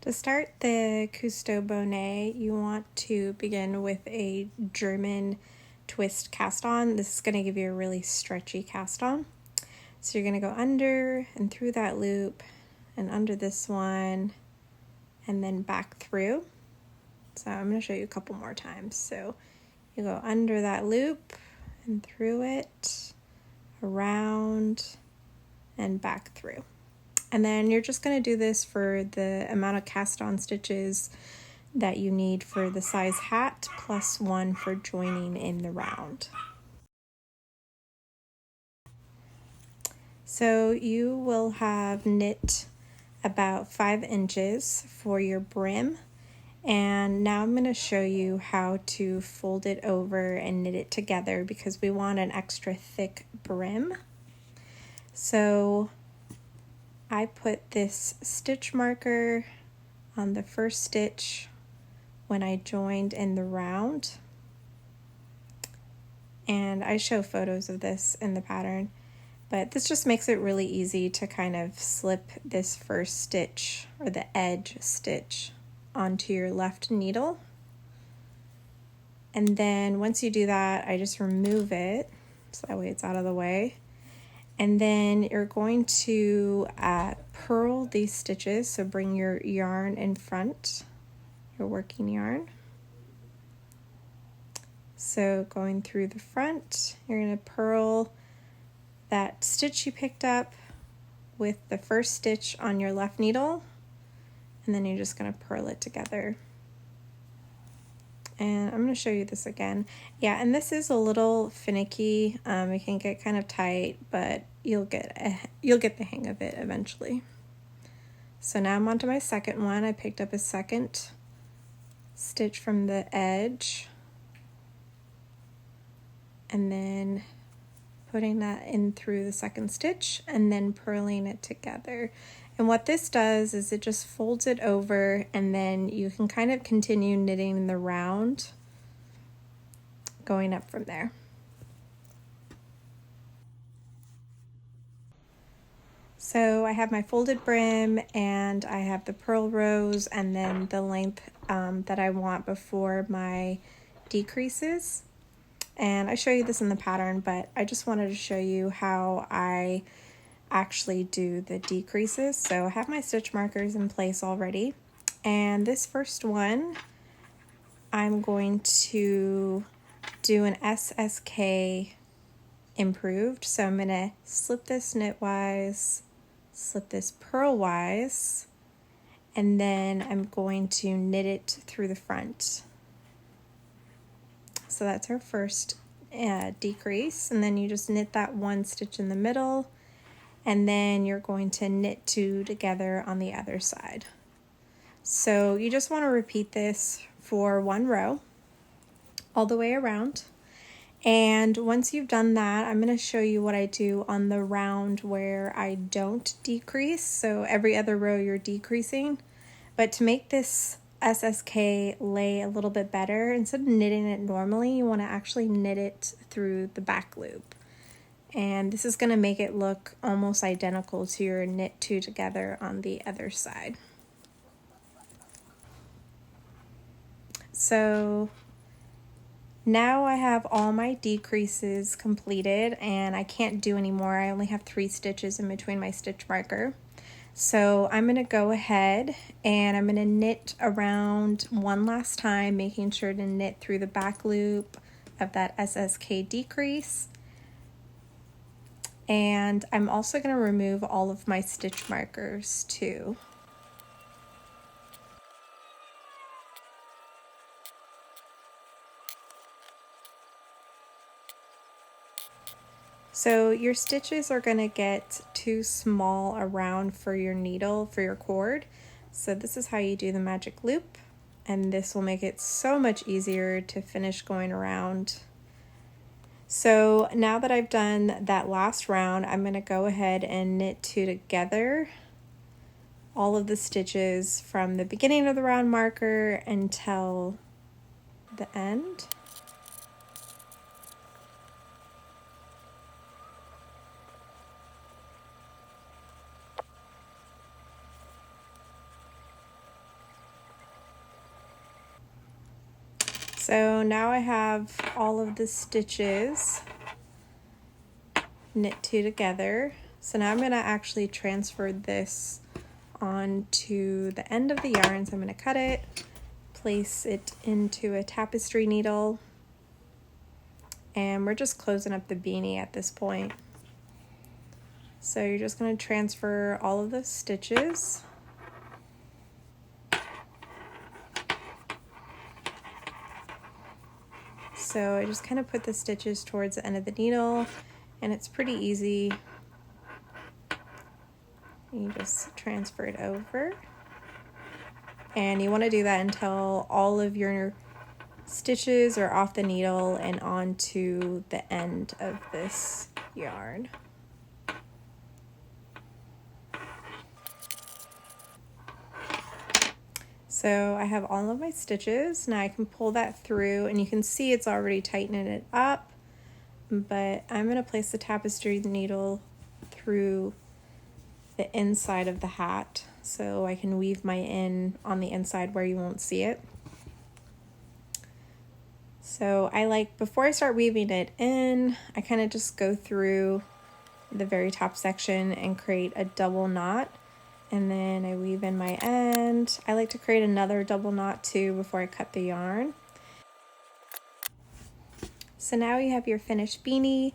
To start the Cousteau Bonnet, you want to begin with a German twist cast on. This is going to give you a really stretchy cast on. So you're going to go under and through that loop and under this one and then back through. So I'm going to show you a couple more times. So you go under that loop and through it, around and back through. And then you're just going to do this for the amount of cast on stitches that you need for the size hat, plus 1 for joining in the round. So you will have knit about 5 inches for your brim. And now I'm going to show you how to fold it over and knit it together because we want an extra thick brim. So I put this stitch marker on the first stitch when I joined in the round, and I show photos of this in the pattern, but this just makes it really easy to kind of slip this first stitch or the edge stitch onto your left needle. And then once you do that, I just remove it so that way it's out of the way. And then you're going to purl these stitches, so bring your yarn in front, your working yarn. So going through the front, you're going to purl that stitch you picked up with the first stitch on your left needle, and then you're just going to purl it together. And I'm going to show you this again. Yeah, and this is a little finicky. It can get kind of tight, but you'll get the hang of it eventually. So now I'm on to my second one. I picked up a second stitch from the edge, and then putting that in through the second stitch and then purling it together. And what this does is it just folds it over, and then you can kind of continue knitting the round going up from there. So I have my folded brim and I have the purl rows and then the length that I want before my decreases. And I show you this in the pattern, but I just wanted to show you how I actually do the decreases. So I have my stitch markers in place already, and this first one I'm going to do an SSK improved. So I'm going to slip this knitwise, slip this purlwise, and then I'm going to knit it through the front. So that's our first decrease, and then you just knit that one stitch in the middle, and then you're going to knit 2 together on the other side. So you just want to repeat this for 1 row all the way around. And once you've done that, I'm going to show you what I do on the round where I don't decrease. So every other row you're decreasing. But to make this SSK lay a little bit better, instead of knitting it normally, you want to actually knit it through the back loop. And this is going to make it look almost identical to your knit 2 together on the other side. So now I have all my decreases completed, and I can't do any more. I only have 3 stitches in between my stitch marker. So I'm going to go ahead and I'm going to knit around one last time, making sure to knit through the back loop of that SSK decrease. And I'm also going to remove all of my stitch markers too. So your stitches are going to get too small around for your needle, for your cord. So this is how you do the magic loop, and this will make it so much easier to finish going around. So now that I've done that last round, I'm going to go ahead and knit 2 together, all of the stitches from the beginning of the round marker until the end. So now I have all of the stitches knit together. So now I'm going to actually transfer this onto the end of the yarn. So I'm going to cut it, place it into a tapestry needle, and we're just closing up the beanie at this point. So you're just going to transfer all of the stitches. So I just kind of put the stitches towards the end of the needle, and it's pretty easy. You just transfer it over, and you want to do that until all of your stitches are off the needle and onto the end of this yarn. So I have all of my stitches. Now I can pull that through, and you can see it's already tightening it up, but I'm going to place the tapestry needle through the inside of the hat so I can weave my in on the inside where you won't see it. So I like, before I start weaving it in, I kind of just go through the very top section and create a double knot, and then I weave in my end. I like to create another double knot too before I cut the yarn. So now you have your finished beanie.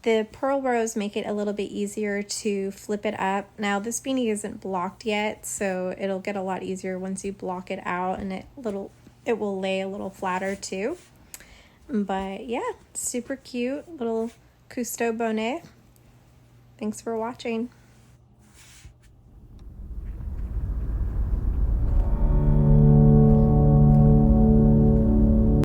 The purl rows make it a little bit easier to flip it up. Now this beanie isn't blocked yet, so it'll get a lot easier once you block it out, and it will lay a little flatter too. But yeah, super cute little Cousteau bonnet. Thanks for watching.